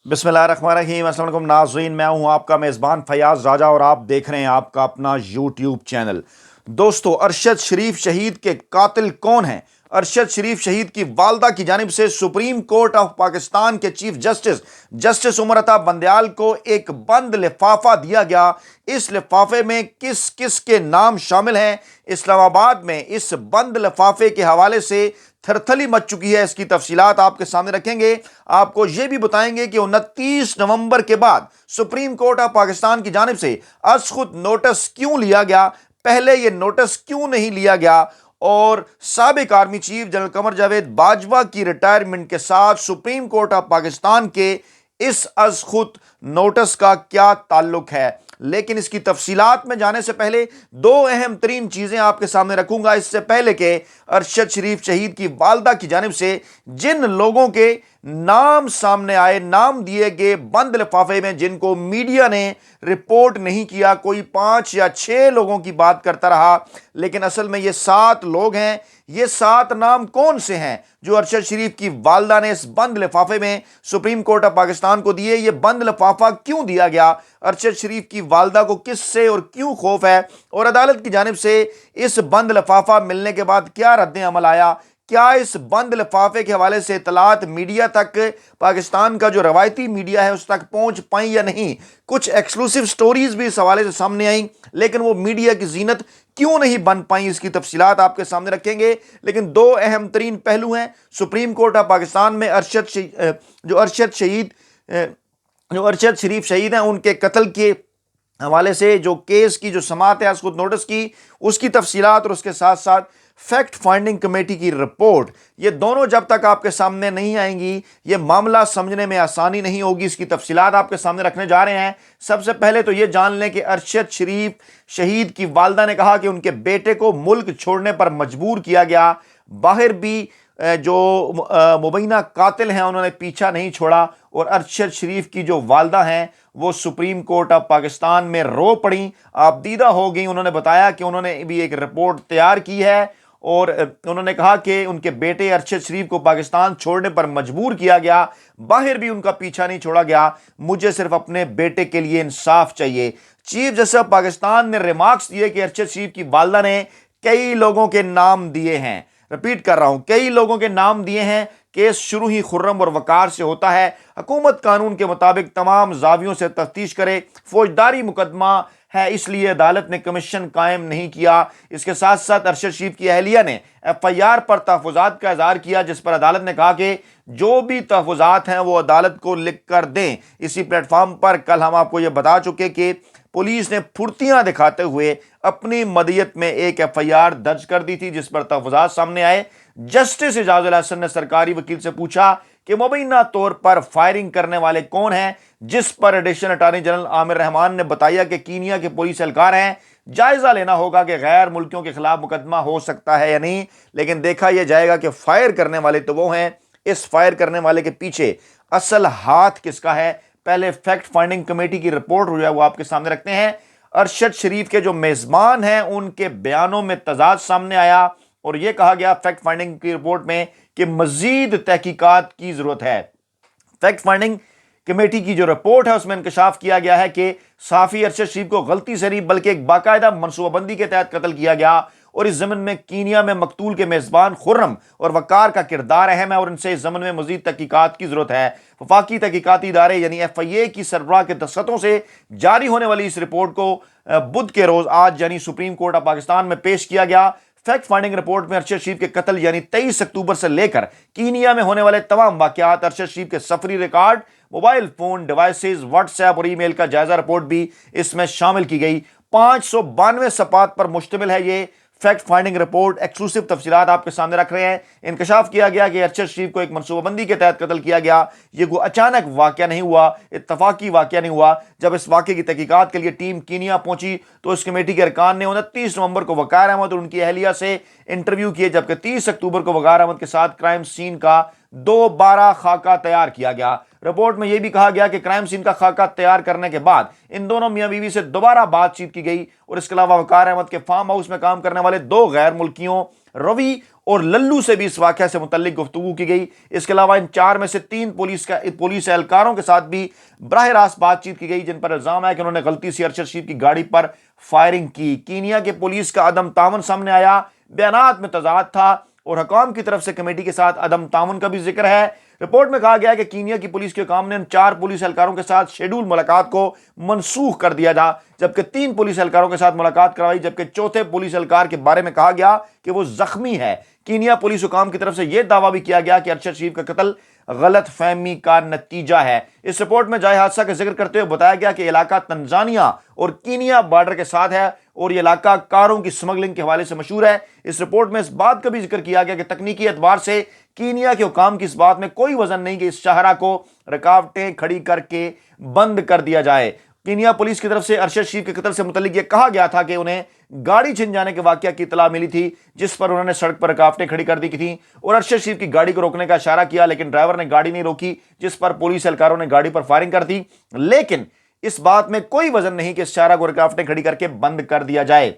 بسم اللہ الرحمن الرحیم۔ السلام علیکم ناظرین، میں ہوں آپ کا میزبان فیاض راجہ اور آپ دیکھ رہے ہیں آپ کا اپنا یوٹیوب چینل۔ دوستو، ارشد شریف شہید کے قاتل کون ہیں؟ ارشد شریف شہید کی والدہ کی جانب سے سپریم کورٹ آف پاکستان کے چیف جسٹس عمر عطا بندیال کو ایک بند لفافہ دیا گیا۔ اس لفافے میں کس کس کے نام شامل ہیں؟ اسلام آباد میں اس بند لفافے کے حوالے سے تھرتھلی مچ چکی ہے۔ اس کی تفصیلات آپ کے سامنے رکھیں گے۔ آپ کو یہ بھی بتائیں گے کہ 29 نومبر کے بعد سپریم کورٹ آف پاکستان کی جانب سے از خود نوٹس کیوں لیا گیا، پہلے یہ نوٹس کیوں نہیں لیا گیا، اور سابق army chief general Qamar Javed Bajwa کی ریٹائرمنٹ کے ساتھ سپریم کورٹ آف پاکستان کے اس از خود نوٹس کا کیا تعلق ہے۔ لیکن اس کی تفصیلات میں جانے سے پہلے دو اہم ترین چیزیں آپ کے سامنے رکھوں گا، اس سے پہلے کہ ارشد شریف شہید کی والدہ کی جانب سے جن لوگوں کے نام سامنے آئے، نام دیے گئے بند لفافے میں، جن کو میڈیا نے رپورٹ نہیں کیا، کوئی 5 یا 6 لوگوں کی بات کرتا رہا، لیکن اصل میں یہ 7 لوگ ہیں۔ یہ 7 نام کون سے ہیں جو ارشد شریف کی والدہ نے اس بند لفافے میں سپریم کورٹ آف پاکستان کو دیے؟ یہ بند لفافہ کیوں دیا گیا؟ ارشد شریف کی والدہ کو کس سے اور کیوں خوف ہے؟ اور عدالت کی جانب سے اس بند لفافہ ملنے کے بعد کیا رد عمل آیا؟ کیا اس بند لفافے کے حوالے سے اطلاعات میڈیا تک، پاکستان کا جو روایتی میڈیا ہے اس تک پہنچ پائیں یا نہیں؟ کچھ ایکسکلوسیو سٹوریز بھی اس حوالے سے سامنے آئیں، لیکن وہ میڈیا کی زینت کیوں نہیں بن پائیں؟ اس کی تفصیلات آپ کے سامنے رکھیں گے۔ لیکن دو اہم ترین پہلو ہیں سپریم کورٹ آف پاکستان میں جو ارشد شریف شہید ہیں ان کے قتل کے حوالے سے جو کیس کی جو سماعت ہے خود نوٹس کی، اس کی تفصیلات، اور اس کے ساتھ ساتھ فیکٹ فائنڈنگ کمیٹی کی رپورٹ، یہ دونوں جب تک آپ کے سامنے نہیں آئیں گی یہ معاملہ سمجھنے میں آسانی نہیں ہوگی۔ اس کی تفصیلات آپ کے سامنے رکھنے جا رہے ہیں۔ سب سے پہلے تو یہ جان لیں کہ ارشد شریف شہید کی والدہ نے کہا کہ ان کے بیٹے کو ملک چھوڑنے پر مجبور کیا گیا۔ باہر بھی جو مبینہ قاتل ہیں انہوں نے پیچھا نہیں چھوڑا، اور ارشد شریف کی جو والدہ ہیں وہ سپریم کورٹ آف پاکستان میں رو پڑیں، آپ دیدہ ہو گئیں۔ انہوں نے بتایا کہ انہوں نے بھی ایک رپورٹ تیار کی ہے، اور انہوں نے کہا کہ ان کے بیٹے ارشد شریف کو پاکستان چھوڑنے پر مجبور کیا گیا، باہر بھی ان کا پیچھا نہیں چھوڑا گیا، مجھے صرف اپنے بیٹے کے لیے انصاف چاہیے۔ چیف جسٹس آف پاکستان نے ریمارکس دیے کہ ارشد شریف کی والدہ نے کئی لوگوں کے نام دیے ہیں، رپیٹ کر رہا ہوں، کئی لوگوں کے نام دیے ہیں۔ کیس شروع ہی خرم اور وقار سے ہوتا ہے، حکومت قانون کے مطابق تمام زاویوں سے تفتیش کرے، فوجداری مقدمہ ہے، اس لیے عدالت نے کمیشن قائم نہیں کیا۔ اس کے ساتھ ساتھ ارشد شریف کی اہلیہ نے FIR پر تحفظات کا اظہار کیا، جس پر عدالت نے کہا کہ جو بھی تحفظات ہیں وہ عدالت کو لکھ کر دیں۔ اسی پلیٹ فارم پر کل ہم آپ کو یہ بتا چکے کہ پولیس نے پھرتیاں دکھاتے ہوئے اپنی مدیت میں ایک FIR درج کر دی تھی جس پر تحفظات سامنے آئے۔ جسٹس اعجاز الحسن نے سرکاری وکیل سے پوچھا کہ مبینہ طور پر فائرنگ کرنے والے کون ہیں، جس پر ایڈیشنل اٹارنی جنرل عامر رحمان نے بتایا کہ کینیا کے پولیس اہلکار ہیں، جائزہ لینا ہوگا کہ غیر ملکیوں کے خلاف مقدمہ ہو سکتا ہے یا نہیں۔ لیکن دیکھا یہ جائے گا کہ فائر کرنے والے تو وہ ہیں، اس فائر کرنے والے کے پیچھے اصل ہاتھ کس کا ہے؟ پہلے فیکٹ فائنڈنگ کمیٹی کی رپورٹ جو ہے وہ آپ کے سامنے رکھتے ہیں۔ ارشد شریف کے جو میزبان ہیں ان کے بیانوں میں تضاد سامنے آیا، اور یہ کہا گیا فیکٹ فائنڈنگ کی رپورٹ میں کہ مزید تحقیقات کی ضرورت ہے۔ فیکٹ فائنڈنگ کمیٹی کی جو رپورٹ ہے اس میں انکشاف کیا گیا ہے کہ صحافی ارشد شریف کو غلطی سے نہیں بلکہ ایک باقاعدہ منصوبہ بندی کے تحت قتل کیا گیا، اور اس ضمن میں کینیا میں مقتول کے میزبان خرم اور وقار کا کردار اہم ہے، اور ان سے اس ضمن میں مزید تحقیقات کی ضرورت ہے۔ وفاقی تحقیقاتی ادارے یعنی FIA کی سربراہ کے دستخطوں سے جاری ہونے والی اس رپورٹ کو بدھ کے روز آج یعنی سپریم کورٹ آف پاکستان میں پیش کیا گیا۔ فیکٹ فائنڈنگ رپورٹ میں ارشد شریف کے قتل یعنی 23 اکتوبر سے لے کر کینیا میں ہونے والے تمام واقعات، ارشد شریف کے سفری record, mobile phone devices, what's app اور ای میل کا جائزہ رپورٹ بھی اس میں شامل کی گئی۔ 592 صفحات پر مشتمل ہے یہ فیکٹ فائنڈنگ رپورٹ۔ ایکسکلوسیو تفصیلات آپ کے سامنے رکھ رہے ہیں۔ انکشاف کیا گیا کہ ارشد شریف کو ایک منصوبہ بندی کے تحت قتل کیا گیا، یہ کوئی اچانک واقعہ نہیں ہوا، اتفاقی واقعہ نہیں ہوا۔ جب اس واقعے کی تحقیقات کے لیے ٹیم کینیا پہنچی تو اس کمیٹی کے ارکان نے 29 نومبر کو وقار احمد اور ان کی اہلیہ سے انٹرویو کیے، جبکہ 30 اکتوبر کو وقار احمد کے ساتھ کرائم سین کا دوبارہ خاکہ تیار کیا گیا۔ رپورٹ میں یہ بھی کہا گیا کہ کرائم سین کا خاکہ تیار کرنے کے بعد ان دونوں میاں بیوی سے دوبارہ بات چیت کی گئی، اور اس کے علاوہ وقار احمد کے فارم ہاؤس میں کام کرنے والے 2 غیر ملکیوں روی اور للو سے بھی اس واقعہ سے متعلق گفتگو کی گئی۔ اس کے علاوہ ان 4 میں سے 3 پولیس اہلکاروں کے ساتھ بھی براہ راست بات چیت کی گئی، جن پر الزام ہے کہ انہوں نے غلطی سے ارشد شریف کی گاڑی پر فائرنگ کی۔ کینیا کے پولیس کا عدم تعاون سامنے آیا، بیانات میں تضاد تھا اور حکام کی طرف سے کمیٹی کے ساتھ عدم تعاون کا بھی ذکر ہے۔ رپورٹ میں کہا گیا ہے کہ کینیا کی پولیس کے حکام نے ان 4 پولیس اہلکاروں کے ساتھ شیڈول ملاقات کو منسوخ کر دیا تھا، جبکہ 3 پولیس اہلکاروں کے ساتھ ملاقات کروائی، جبکہ چوتھے پولیس اہلکار کے بارے میں کہا گیا کہ وہ زخمی ہے۔ کینیا پولیس حکام کی طرف سے یہ دعویٰ بھی کیا گیا کہ ارشد شریف کا قتل غلط فہمی کا نتیجہ ہے۔ اس رپورٹ میں جائے حادثہ کا ذکر کرتے ہوئے بتایا گیا کہ علاقہ تنزانیہ اور کینیا بارڈر کے ساتھ ہے اور یہ علاقہ کاروں کی سمگلنگ کے حوالے سے مشہور ہے۔ اس رپورٹ میں اس بات کا بھی ذکر کیا گیا کہ تکنیکی اعتبار سے کینیا کے حکام کی اس بات میں کوئی وزن نہیں کہ اس شاہراہ کو رکاوٹیں کھڑی کر کے بند کر دیا جائے۔ کینیا پولیس کی طرف سے ارشد شریف کے قتل سے متعلق یہ کہا گیا تھا کہ انہیں گاڑی چھن جانے کے واقعہ کی اطلاع ملی تھی، جس پر انہوں نے سڑک پر رکاوٹیں کھڑی کر دی تھیں اور ارشد شریف کی گاڑی کو روکنے کا اشارہ کیا، لیکن ڈرائیور نے گاڑی نہیں روکی، جس پر پولیس اہلکاروں نے گاڑی پر فائرنگ کر دی، لیکن اس بات میں کوئی وزن نہیں کہ اس شاہراہ کو رکاوٹیں کھڑی کر کے بند کر دیا جائے۔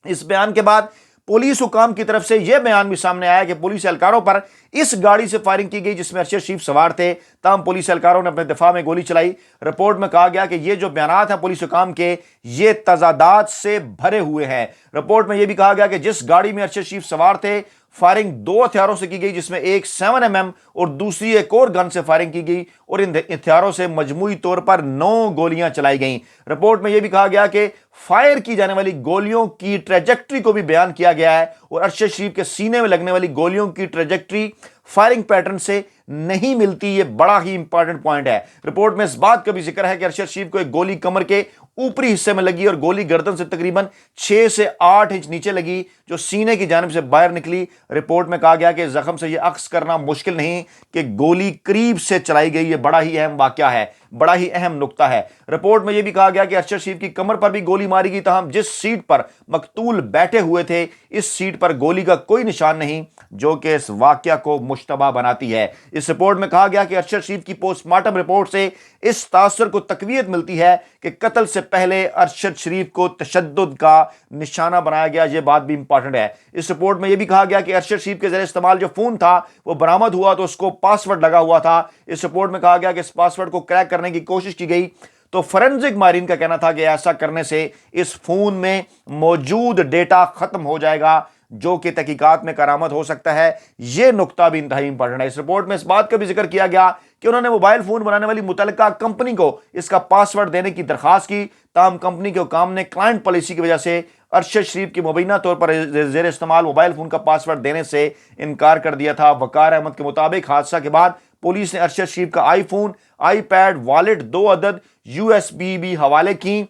اس بیان کے بعد پولیس حکام کی طرف سے یہ بیان بھی سامنے آیا کہ پولیس اہلکاروں پر اس گاڑی سے فائرنگ کی گئی جس میں ارشد شریف سوار تھے، تاہم پولیس اہلکاروں نے اپنے دفاع میں گولی چلائی۔ رپورٹ میں کہا گیا کہ یہ جو بیانات ہیں پولیس حکام کے، یہ تضادات سے بھرے ہوئے ہیں۔ رپورٹ میں یہ بھی کہا گیا کہ جس گاڑی میں ارشد شریف سوار تھے، فائرنگ 2 ہتھیاروں سے کی گئی، جس میں ایک 7mm اور دوسری ایک اور گن سے فائرنگ کی گئی اور ان ہتھیاروں سے مجموعی طور پر 9 گولیاں چلائی گئیں۔ رپورٹ میں یہ بھی کہا گیا کہ فائر کی جانے والی گولیوں کی ٹریجیکٹری کو بھی بیان کیا گیا ہے اور ارشد شریف کے سینے میں لگنے والی گولیوں کی ٹریجیکٹری فائرنگ پیٹرن سے نہیں ملتی۔ یہ بڑا ہی امپورٹنٹ پوائنٹ ہے۔ رپورٹ میں اس بات کا بھی ذکر ہے کہ ارشد شریف کو ایک گولی کمر کے اوپری حصے میں لگی اور گولی گردن سے تقریباً 6 سے 8 انچ نیچے لگی، جو سینے کی جانب سے باہر نکلی۔ رپورٹ میں کہا گیا کہ زخم سے یہ عکس کرنا مشکل نہیں کہ گولی قریب سے چلائی گئی۔ یہ بڑا ہی اہم واقعہ ہے، بڑا ہی اہم نقطہ ہے۔ رپورٹ میں یہ بھی کہا گیا کہ ارشد شریف کی کمر پر بھی گولی ماری گئی، تاہم جس سیٹ پر مقتول بیٹھے ہوئے تھے اس سیٹ پر گولی کا کوئی نشان نہیں، جو کہ اس واقعہ کو مشتبہ بناتی ہے۔ اس رپورٹ میں کہا گیا کہ ارشد شریف کی پوسٹ مارٹم رپورٹ سے اس تاثر کو تقویت ملتی ہے کہ قتل سے پہلے ارشد شریف کو تشدد کا نشانہ بنایا گیا۔ یہ بات بھی امپورٹنٹ ہے۔ اس رپورٹ میں یہ بھی کہا گیا کہ ارشد شریف کے زیر استعمال جو فون تھا وہ برآمد ہوا تو اس کو پاس ورڈ لگا ہوا تھا۔ اس رپورٹ میں کہا گیا کہ اس پاس ورڈ کو کریک کرنے کی کوشش کی گئی تو فورینزک ماہرین کا کہنا تھا کہ ایسا کرنے سے اس فون میں موجود ڈیٹا ختم ہو جائے گا، جو کہ تحقیقات میں کارآمد ہو سکتا ہے۔ یہ نقطہ بھی انتہائی امپورٹنٹ ہے۔ اس رپورٹ میں اس بات کا بھی ذکر کیا گیا کہ انہوں نے موبائل فون بنانے والی متعلقہ کمپنی کو اس کا پاس ورڈ دینے کی درخواست کی، تاہم کمپنی کے حکام نے کلائنٹ پالیسی کی وجہ سے ارشد شریف کی مبینہ طور پر زیر استعمال موبائل فون کا پاس ورڈ دینے سے انکار کر دیا تھا۔ وقار احمد کے مطابق حادثہ کے بعد پولیس نے ارشد شریف کا آئی فون، آئی پیڈ، والیٹ، 2 عدد USB بھی حوالے کی۔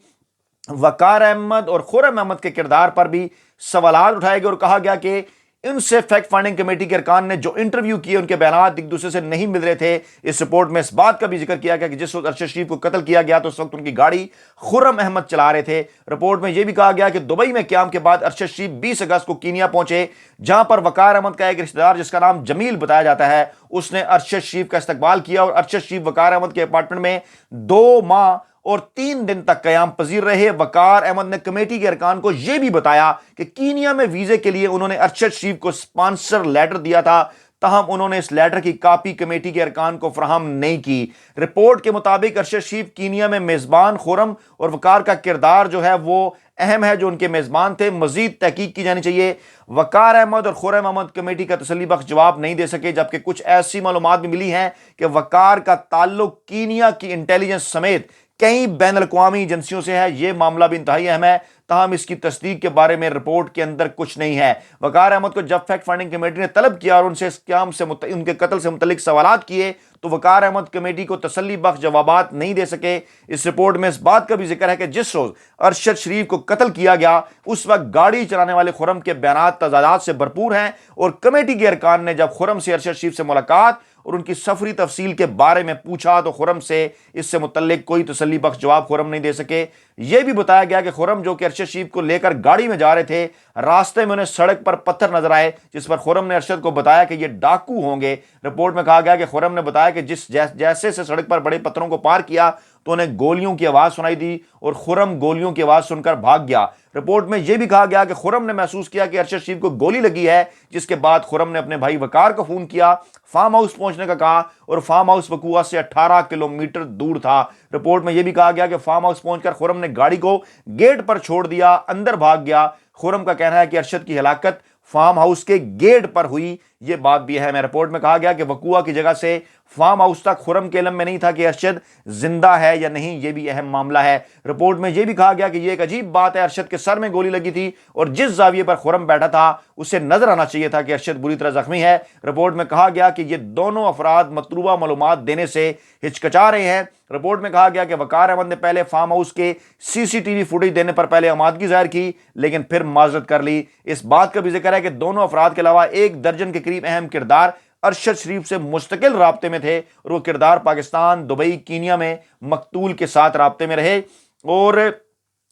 وقار احمد اور خرم احمد کے کردار پر بھی سوالات اٹھائے گئے اور کہا گیا کہ ان سے فیکٹ فائنڈنگ کمیٹی کے ارکان نے جو انٹرویو کیے ان کے بیانات ایک دوسرے سے نہیں مل رہے تھے۔ اس رپورٹ میں اس بات کا بھی ذکر کیا گیا کہ جس وقت ارشد شریف کو قتل کیا گیا تو اس وقت ان کی گاڑی خرم احمد چلا رہے تھے۔ رپورٹ میں یہ بھی کہا گیا کہ دبئی میں قیام کے بعد ارشد شریف 20 اگست کو کینیا پہنچے، جہاں پر وقار احمد کا ایک رشتہ دار جس کا نام جمیل بتایا جاتا ہے، اس نے ارشد شریف کا استقبال کیا اور ارشد شریف وقار احمد کے اپارٹمنٹ میں 2 ماہ اور 3 دن تک قیام پذیر رہے۔ وقار احمد نے کمیٹی کے ارکان کو یہ بھی بتایا کہ کینیا میں ویزے کے لیے انہوں نے ارشد شریف کو سپانسر لیٹر دیا تھا، تاہم انہوں نے اس لیٹر کی کاپی کمیٹی کے ارکان کو فراہم نہیں کی۔ رپورٹ کے مطابق ارشد شریف کینیا میں میزبان خرم اور وقار کا کردار جو ہے وہ اہم ہے، جو ان کے میزبان تھے۔ مزید تحقیق کی جانی چاہیے۔ وقار احمد اور خرم احمد کمیٹی کا تسلی بخش جواب نہیں دے سکے، جبکہ کچھ ایسی معلومات بھی ملی ہیں کہ وقار کا تعلق کینیا کی انٹیلیجنس سمیت کئی بین الاقوامی ایجنسیوں سے ہے۔ یہ معاملہ بھی انتہائی اہم ہے، تاہم اس کی تصدیق کے بارے میں رپورٹ کے اندر کچھ نہیں ہے۔ وقار احمد کو جب فیکٹ فائنڈنگ کمیٹی نے طلب کیا اور ان سے اس قیام سے ان کے قتل سے متعلق سوالات کیے تو وقار احمد کمیٹی کو تسلی بخش جوابات نہیں دے سکے۔ اس رپورٹ میں اس بات کا بھی ذکر ہے کہ جس روز ارشد شریف کو قتل کیا گیا اس وقت گاڑی چلانے والے خرم کے بیانات تضادات سے بھرپور ہیں، اور کمیٹی کے ارکان نے جب خرم سے ارشد شریف سے ملاقات اور ان کی سفری تفصیل کے بارے میں پوچھا تو خرم سے اس سے متعلق کوئی تسلی بخش جواب خرم نہیں دے سکے۔ یہ بھی بتایا گیا کہ خرم جو کہ ارشد شریف کو لے کر گاڑی میں جا رہے تھے، راستے میں انہیں سڑک پر پتھر نظر آئے، جس پر خرم نے ارشد کو بتایا کہ یہ ڈاکو ہوں گے۔ رپورٹ میں کہا گیا کہ خرم نے بتایا کہ جیسے سے سڑک پر بڑے پتھروں کو پار کیا تو انہیں گولیوں کی آواز سنائی دی اور خرم گولیوں کی آواز سن کر بھاگ گیا۔ رپورٹ میں یہ بھی کہا گیا کہ خرم نے محسوس کیا کہ ارشد شریف کو گولی لگی ہے، جس کے بعد خرم نے اپنے بھائی وقار کو فون کیا، فارم ہاؤس پہنچنے کا کہا، اور فارم ہاؤس وقوع سے 18 کلومیٹر دور تھا۔ رپورٹ میں یہ بھی کہا گیا کہ فارم ہاؤس پہنچ کر خرم نے گاڑی کو گیٹ پر چھوڑ دیا، اندر بھاگ گیا۔ خرم کا کہنا ہے کہ ارشد کی ہلاکت فارم ہاؤس کے گیٹ پر ہوئی، یہ بات بھی ہے۔ میں رپورٹ میں کہا گیا کہ وقوع کی جگہ سے فارم ہاؤس تک خرم کے علم میں نہیں تھا کہ ارشد زندہ ہے یا نہیں، یہ بھی اہم معاملہ ہے۔ رپورٹ میں یہ بھی کہا گیا کہ یہ ایک عجیب بات ہے، ارشد کے سر میں گولی لگی تھی اور جس زاویے پر خرم بیٹھا تھا اسے نظر آنا چاہیے تھا کہ ارشد بری طرح زخمی ہے۔ رپورٹ میں کہا گیا کہ یہ دونوں افراد مطلوبہ معلومات دینے سے ہچکچا رہے ہیں۔ رپورٹ میں کہا گیا کہ وقار احمد نے پہلے فارم ہاؤس کے سی سی ٹی وی فوٹیج دینے پر پہلے آمادگی ظاہر کی، لیکن پھر معذرت کر لی۔ اس بات کا بھی ذکر ہے کہ دونوں افراد کے علاوہ 1 درجن کے قریب اہم کردار ارشد شریف سے مستقل رابطے میں تھے، اور وہ کردار پاکستان، دبئی، کینیا میں مقتول کے ساتھ رابطے میں رہے۔ اور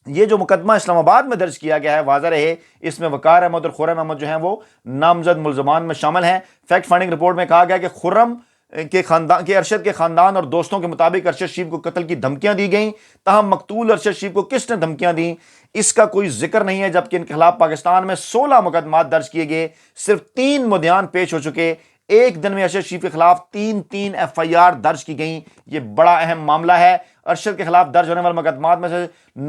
یہ جو مقدمہ اسلام آباد میں درج کیا گیا ہے، واضح رہے اس میں وقار احمد اور خرم احمد جو ہیں وہ نامزد ملزمان میں شامل ہیں۔ فیکٹ فائنڈنگ رپورٹ میں کہا گیا کہ خرم کے ارشد کے خاندان اور دوستوں کے مطابق ارشد شریف کو قتل کی دھمکیاں دی گئیں، تاہم مقتول ارشد شریف کو کس نے دھمکیاں دیں اس کا کوئی ذکر نہیں ہے، جبکہ ان کے خلاف پاکستان میں 16 مقدمات درج کیے گئے، صرف 3 مدعیان پیش ہو چکے، ایک دن میں ارشد شریف کے خلاف 3 ایف آئی آر درج کی گئیں، یہ بڑا اہم معاملہ ہے۔ ارشد کے خلاف درج ہونے والے مقدمات میں سے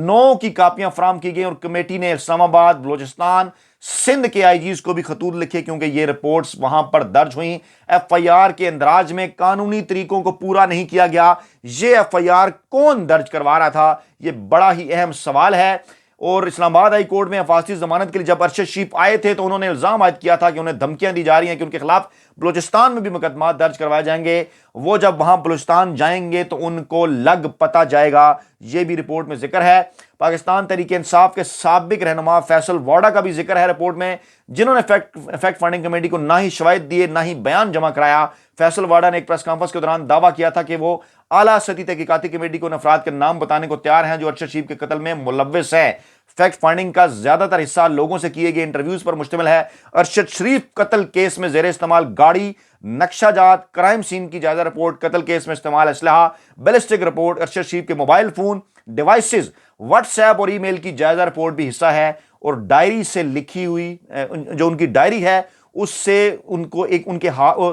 9 کی کاپیاں فراہم کی گئیں، اور کمیٹی نے اسلام آباد، بلوچستان، سندھ کے آئی جیز کو بھی خطوط لکھے، کیونکہ یہ رپورٹس وہاں پر درج ہوئیں۔ ایف آئی آر کے اندراج میں قانونی طریقوں کو پورا نہیں کیا گیا، یہ ایف آئی آر کون درج کروا رہا تھا، یہ بڑا ہی اہم سوال ہے۔ اور اسلام آباد ہائی کورٹ میں حفاظتی ضمانت کے لیے جب ارشد شریف آئے تھے تو انہوں نے الزام عائد کیا تھا کہ انہیں دھمکیاں دی جا رہی ہیں کہ ان کے خلاف بلوچستان میں بھی مقدمات درج کروائے جائیں گے، وہ جب وہاں بلوچستان جائیں گے تو ان کو لگ پتہ جائے گا، یہ بھی رپورٹ میں ذکر ہے۔ پاکستان تحریک انصاف کے سابق رہنما فیصل واڈا کا بھی ذکر ہے رپورٹ میں، جنہوں نے فیکٹ فائنڈنگ کمیٹی کو نہ ہی شواہد دیے نہ ہی بیان جمع کرایا۔ فیصل واڈا نے ایک پریس کانفرنس کے دوران دعویٰ کیا تھا کہ وہ اعلیٰ سطحی تحقیقاتی کمیٹی کو ان افراد کے نام بتانے کو تیار ہیں جو ارشد شریف کے قتل میں ملوث ہیں۔ فیکٹ فائنڈنگ کا زیادہ تر حصہ لوگوں سے کیے گئے انٹرویوز پر مشتمل ہے۔ ارشد شریف قتل کیس میں زیر استعمال گاڑی، نقشہ جات، کرائم سین کی جائزہ رپورٹ، قتل کیس میں استعمال اسلحہ، بیلسٹک رپورٹ، ارشد شریف کے mobile phone devices, what's app اور ای میل کی جائزہ رپورٹ بھی حصہ ہے، اور ڈائری سے لکھی ہوئی جو ان کی ڈائری ہے اس سے ان کو ایک ان کے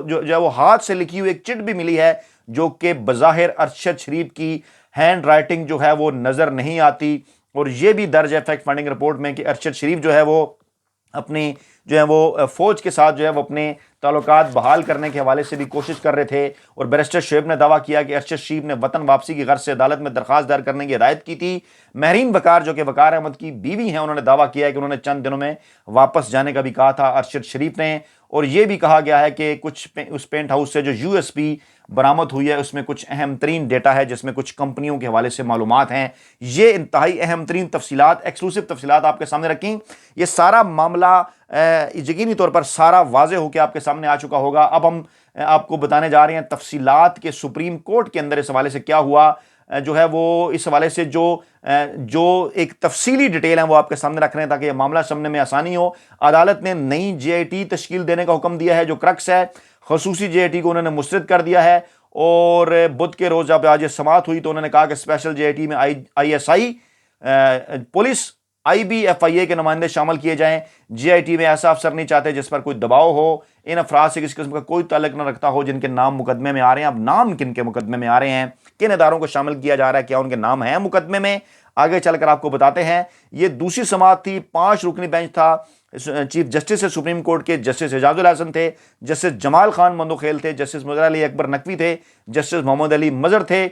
جو وہ ہاتھ سے لکھی ہوئی ایک چٹ بھی ملی ہے، جو کہ بظاہر ارشد شریف کی ہینڈ رائٹنگ جو ہے وہ نظر نہیں آتی۔ اور یہ بھی درج ہے فیکٹ فائنڈنگ رپورٹ میں کہ ارشد شریف جو ہے وہ اپنی جو ہے وہ فوج کے ساتھ جو ہے وہ اپنے تعلقات بحال کرنے کے حوالے سے بھی کوشش کر رہے تھے، اور بیرسٹر شعیب نے دعویٰ کیا کہ ارشد شریف نے وطن واپسی کی غرض سے عدالت میں درخواست دائر کرنے کی ہدایت کی تھی۔ مہرین وقار جو کہ وقار احمد کی بیوی ہیں، انہوں نے دعویٰ کیا ہے کہ انہوں نے چند دنوں میں واپس جانے کا بھی کہا تھا ارشد شریف نے، اور یہ بھی کہا گیا ہے کہ کچھ اس پینٹ ہاؤس سے جو یو ایس پی برآمد ہوئی ہے اس میں کچھ اہم ترین ڈیٹا ہے، جس میں کچھ کمپنیوں کے حوالے سے معلومات ہیں۔ یہ انتہائی اہم ترین تفصیلات، ایکسکلوسیو تفصیلات آپ کے سامنے رکھیں۔ یہ سارا معاملہ یقینی طور پر سارا واضح ہو کے آپ کے سامنے آ چکا ہوگا۔ اب ہم آپ کو بتانے جا رہے ہیں تفصیلات کے سپریم کورٹ کے اندر اس حوالے سے کیا ہوا، جو ہے وہ اس حوالے سے جو ایک تفصیلی ڈیٹیل ہیں وہ آپ کے سامنے رکھ رہے ہیں تاکہ یہ معاملہ سمجھنے میں آسانی ہو۔ عدالت نے نئی جے آئی ٹی تشکیل دینے کا حکم دیا ہے، جو کرکس ہے، خصوصی جے آئی ٹی کو انہوں نے مسترد کر دیا ہے، اور بدھ کے روز جب آج سماعت ہوئی تو انہوں نے کہا کہ اسپیشل جے آئی ٹی میں I S I, police, I B, F I A کے نمائندے شامل کیے جائیں۔ جے آئی ٹی میں ایسا افسر نہیں چاہتے جس پر کوئی دباؤ ہو، ان افراد سے کسی قسم کا کوئی تعلق نہ رکھتا ہو جن کے نام مقدمے میں آ رہے ہیں۔ اب نام کن کے مقدمے میں آ رہے ہیں، کن اداروں کو شامل کیا جا رہا ہے، کیا ان کے نام ہیں مقدمے میں، آگے چل کر آپ کو بتاتے ہیں۔ یہ دوسری سماعت تھی، 5 رکنی بینچ تھا۔ چیف جسٹس ہے سپریم کورٹ کے جسٹس اعجاز الحسن تھے، جسٹس جمال خان مندوخیل تھے، جسٹس مظہر علی اکبر نقوی تھے، جسٹس محمد علی مظہر تھے،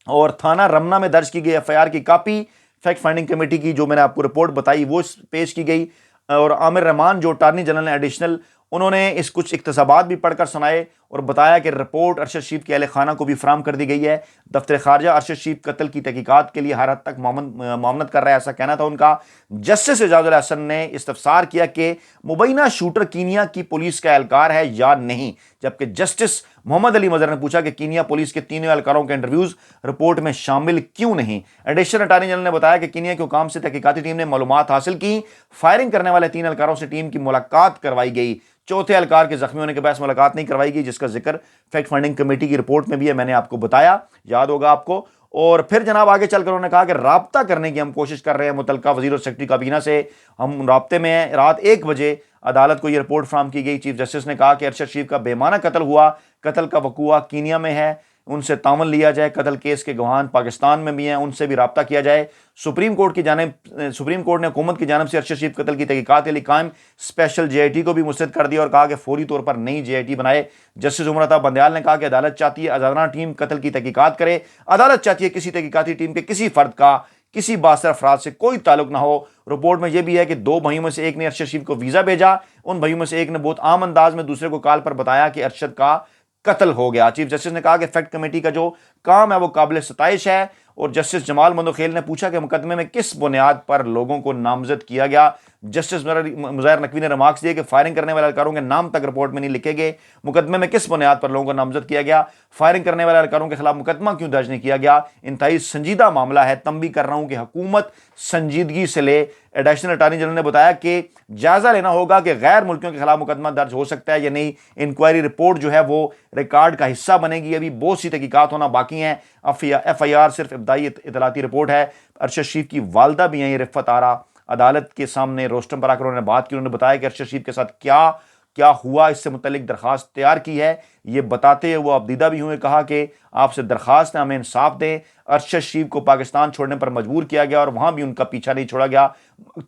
اور تھانہ رمنا میں درج کی گئی ایف آئی آر کی کاپی فیکٹ فائنڈنگ کمیٹی کی جو میں نے آپ کو رپورٹ بتائی وہ پیش کی گئی، اور عامر رحمان جو اٹارنی جنرل ہیں ایڈیشنل، انہوں نے اس کچھ اقتصابات بھی پڑھ کر سنائے اور بتایا کہ رپورٹ ارشد شریف کے اہل خانہ کو بھی فراہم کر دی گئی ہے۔ دفتر خارجہ ارشد شریف قتل کی تحقیقات کے لیے ہر حد تک معاونت کر رہا ہے، ایسا کہنا تھا ان کا۔ جسٹس اعجاز الحسن نے استفسار کیا کہ مبینہ شوٹر کینیا کی پولیس کا اہلکار ہے یا نہیں، جبکہ جسٹس محمد علی مظہر نے پوچھا کہ کینیا پولیس کے 3 اہلکاروں کے انٹرویوز رپورٹ میں شامل کیوں نہیں۔ ایڈیشنل اٹارنی جنرل نے بتایا کہ کینیا کے حکام سے تحقیقاتی ٹیم نے معلومات حاصل کی، فائرنگ کرنے والے 3 اہلکاروں سے ٹیم کی ملاقات کروائی گئی، چوتھے اہلکار کے زخمی ہونے کے باعث ملاقات نہیں کروائی گئی، جس کا ذکر فیکٹ فائنڈنگ کمیٹی کی رپورٹ میں بھی ہے، میں نے آپ کو بتایا، یاد ہوگا آپ کو۔ اور پھر جناب آگے چل کر انہوں نے کہا کہ رابطہ کرنے کی ہم کوشش کر رہے ہیں متعلقہ وزیر اور سیکرٹری کابینہ سے، ہم رابطے میں ہیں۔ رات 1 بجے عدالت کو یہ رپورٹ فراہم کی گئی۔ چیف جسٹس نے کہا کہ ارشد شریف کا بے معنی قتل ہوا، قتل کا وقوع کینیا میں ہے، ان سے تعاون لیا جائے، قتل کیس کے گواہان پاکستان میں بھی ہیں، ان سے بھی رابطہ کیا جائے۔ سپریم کورٹ نے حکومت کی جانب سے ارشد شریف قتل کی تحقیقات کے لیے قائم اسپیشل جے آئی ٹی کو بھی مسترد کر دیا اور کہا کہ فوری طور پر نئی جے آئی ٹی بنائے۔ جسٹس عمر عطا بندیال نے کہا کہ عدالت چاہتی ہے آزادانہ ٹیم قتل کی تحقیقات کرے، عدالت چاہتی ہے کسی تحقیقاتی ٹیم کے کسی فرد کا کسی بااثر افراد سے کوئی تعلق نہ ہو۔ رپورٹ میں یہ بھی ہے کہ 2 بھائیوں میں سے ایک نے ارشد شریف کو ویزا بھیجا، ان بھائیوں میں سے ایک نے بہت عام انداز میں دوسرے کو کال پر بتایا کہ ارشد کا قتل ہو گیا۔ چیف جسٹس نے کہا کہ فیکٹ کمیٹی کا جو کام ہے وہ قابل ستائش ہے، اور جسٹس جمال مندوخیل نے پوچھا کہ مقدمے میں کس بنیاد پر لوگوں کو نامزد کیا گیا۔ جسٹس مظاہر نقوی نے ریمارکس دیے کہ فائرنگ کرنے والے اہلکاروں کے نام تک رپورٹ میں نہیں لکھے گئے، مقدمے میں کس بنیاد پر لوگوں کو نامزد کیا گیا، فائرنگ کرنے والے اہلکاروں کے خلاف مقدمہ کیوں درج نہیں کیا گیا، انتہائی سنجیدہ معاملہ ہے، تنبیہ کر رہا ہوں کہ حکومت سنجیدگی سے لے۔ ایڈیشنل اٹارنی جنرل نے بتایا کہ جائزہ لینا ہوگا کہ غیر ملکیوں کے خلاف مقدمہ درج ہو سکتا ہے یا نہیں، انکوائری رپورٹ جو ہے وہ ریکارڈ کا حصہ بنے گی، ابھی بہت سی تحقیقات ہونا باقی ہیں۔ ایف آئی آر صرف ابتدائی اطلاعاتی رپورٹ ہے۔ ارشد شریف کی والدہ بھی ہیں رفت آرا، عدالت کے سامنے روسٹم پر آ کر انہوں نے بات کی، انہوں نے بتایا کہ ارشد شریف کے ساتھ کیا ہوا، اس سے متعلق درخواست تیار کی ہے، یہ بتاتے ہوئے وہ ابدیدہ بھی ہوئے، کہا کہ آپ سے درخواست ہے ہمیں انصاف دیں۔ ارشد شریف کو پاکستان چھوڑنے پر مجبور کیا گیا اور وہاں بھی ان کا پیچھا نہیں چھوڑا گیا۔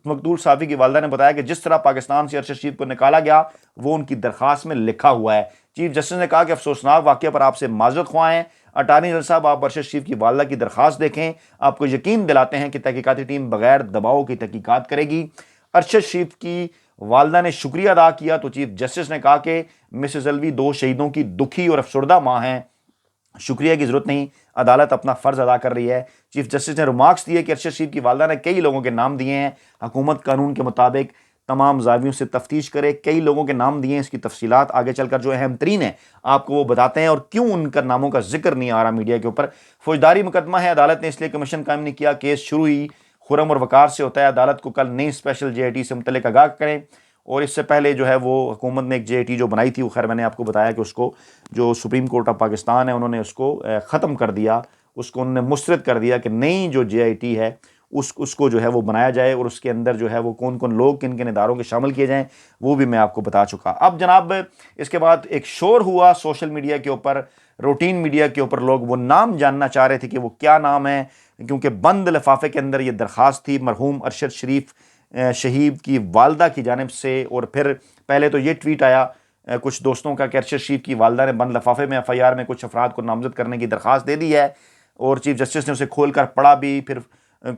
مقتول صحافی کی والدہ نے بتایا کہ جس طرح پاکستان سے ارشد شریف کو نکالا گیا وہ ان کی درخواست میں لکھا ہوا ہے۔ چیف جسٹس نے کہا کہ افسوسناک واقعہ پر آپ سے معذرت خواہ ہیں، اٹارنی جنرل صاحب آپ ارشد شریف کی والدہ کی درخواست دیکھیں، آپ کو یقین دلاتے ہیں کہ تحقیقاتی ٹیم بغیر دباؤ کی تحقیقات کرے گی۔ ارشد شریف کی والدہ نے شکریہ ادا کیا تو چیف جسٹس نے کہا کہ مسز الوی 2 شہیدوں کی دکھی اور افسردہ ماں ہیں، شکریہ کی ضرورت نہیں، عدالت اپنا فرض ادا کر رہی ہے۔ چیف جسٹس نے ریمارکس دیے کہ ارشد شریف کی والدہ نے کئی لوگوں کے نام دیے ہیں، حکومت قانون کے مطابق تمام زاویوں سے تفتیش کرے، کئی لوگوں کے نام دیے ہیں، اس کی تفصیلات آگے چل کر جو اہم ترین ہیں آپ کو وہ بتاتے ہیں، اور کیوں ان کا ناموں کا ذکر نہیں آ رہا میڈیا کے اوپر۔ فوجداری مقدمہ ہے، عدالت نے اس لیے کمیشن قائم نہیں کیا، کیس شروع ہی خرم اور وقار سے ہوتا ہے، عدالت کو کل نئی اسپیشل جے آئی ٹی سے متعلق آگاہ کریں۔ اور اس سے پہلے جو ہے وہ حکومت نے ایک جے آئی ٹی جو بنائی تھی، وہ خیر میں نے آپ کو بتایا کہ اس کو جو سپریم کورٹ آف پاکستان ہے انہوں نے اس کو ختم کر دیا، اس کو انہوں نے مسترد کر دیا کہ نئی جو جے آئی ٹی ہے اس کو جو ہے وہ بنایا جائے، اور اس کے اندر جو ہے وہ کون کون لوگ کن کن اداروں کے شامل کیے جائیں وہ بھی میں آپ کو بتا چکا۔ اب جناب اس کے بعد ایک شور ہوا سوشل میڈیا کے اوپر، روٹین میڈیا کے اوپر، لوگ وہ نام جاننا چاہ رہے تھے کہ وہ کیا نام ہے، کیونکہ بند لفافے کے اندر یہ درخواست تھی مرحوم ارشد شریف شہید کی والدہ کی جانب سے، اور پھر پہلے تو یہ ٹویٹ آیا کچھ دوستوں کا کہ ارشد شریف کی والدہ نے بند لفافے میں ایف آئی آر میں کچھ افراد کو نامزد کرنے کی درخواست دے دی ہے، اور چیف جسٹس نے اسے کھول کر پڑھا بھی۔ پھر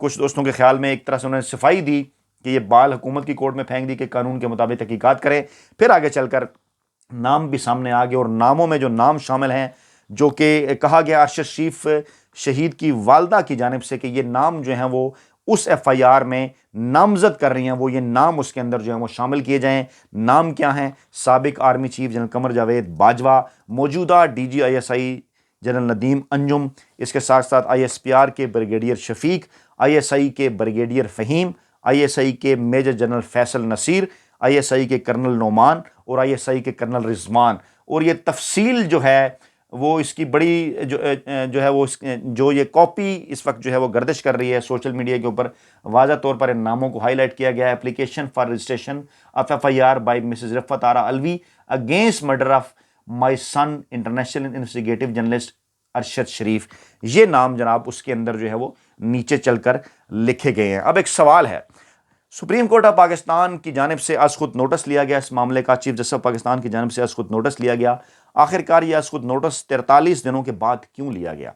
کچھ دوستوں کے خیال میں ایک طرح سے انہوں نے صفائی دی کہ یہ بال حکومت کی کورٹ میں پھینک دی کہ قانون کے مطابق تحقیقات کریں۔ پھر آگے چل کر نام بھی سامنے آ گئے، اور ناموں میں جو نام شامل ہیں جو کہ کہا گیا ارشد شریف شہید کی والدہ کی جانب سے کہ یہ نام جو ہیں وہ اس ایف آئی آر میں نامزد کر رہی ہیں، وہ یہ نام اس کے اندر جو ہیں وہ شامل کیے جائیں۔ نام کیا ہیں؟ سابق army chief general Qamar Javed Bajwa, موجودہ D G I S I general Nadeem Anjum, اس کے ساتھ ساتھ آئی ایس پی آر کے brigadier Shafiq, I S I کے brigadier Faheem, I S I کے major general Faisal Naseer, I S I کے کرنل نعمان، اور آئی ایس آئی کے کرنل رضوان۔ اور یہ تفصیل جو ہے وہ اس کی بڑی جو ہے وہ جو یہ کاپی اس وقت جو ہے وہ گردش کر رہی ہے سوشل میڈیا کے اوپر، واضح طور پر ان ناموں کو ہائی لائٹ کیا گیا ہے۔ Application for registration of F I R by Mrs Riffat Ara Alvi against murder of my son international investigative journalist Arshad Sharif, یہ نام جناب اس کے اندر جو ہے وہ نیچے چل کر لکھے گئے ہیں۔ اب ایک سوال ہے، سپریم کورٹ آف پاکستان کی جانب سے از خود نوٹس لیا گیا اس معاملے کا، چیف جسٹس آف پاکستان کی جانب سے از خود نوٹس لیا گیا، آخرکار یہ از خود نوٹس 43 دنوں کے بعد کیوں لیا گیا؟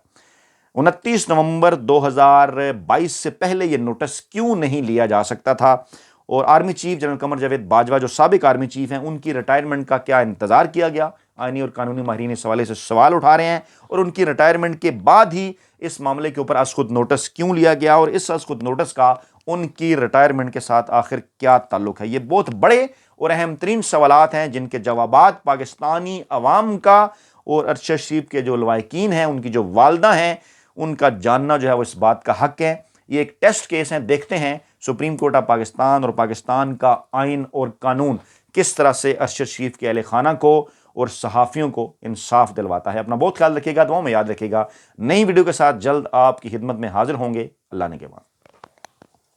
29 نومبر 2022 سے پہلے یہ نوٹس کیوں نہیں لیا جا سکتا تھا؟ اور army chief general Qamar Javed Bajwa جو سابق آرمی چیف ہیں، ان کی ریٹائرمنٹ کا کیا انتظار کیا گیا؟ آئینی اور قانونی ماہرین اس حوالے سے سوال اٹھا رہے ہیں، اور ان کی ریٹائرمنٹ کے بعد ہی اس معاملے کے اوپر از خود نوٹس کیوں لیا گیا، اور اس از خود نوٹس کا ان کی ریٹائرمنٹ کے ساتھ آخر کیا تعلق ہے؟ یہ بہت بڑے اور اہم ترین سوالات ہیں جن کے جوابات پاکستانی عوام کا اور ارشد شریف کے جو لواحقین ہیں، ان کی جو والدہ ہیں، ان کا جاننا جو ہے وہ اس بات کا حق ہے۔ یہ ایک ٹیسٹ کیس ہے، دیکھتے ہیں سپریم کورٹ آف پاکستان اور پاکستان کا آئین اور قانون کس طرح سے ارشد شریف کے اہل خانہ کو اور صحافیوں کو انصاف دلواتا ہے۔ اپنا بہت خیال رکھیے گا، دعاؤں میں یاد رکھیے گا۔ نئی ویڈیو کے ساتھ جلد آپ کی خدمت میں حاضر ہوں گے۔ اللہ نے کے بعد۔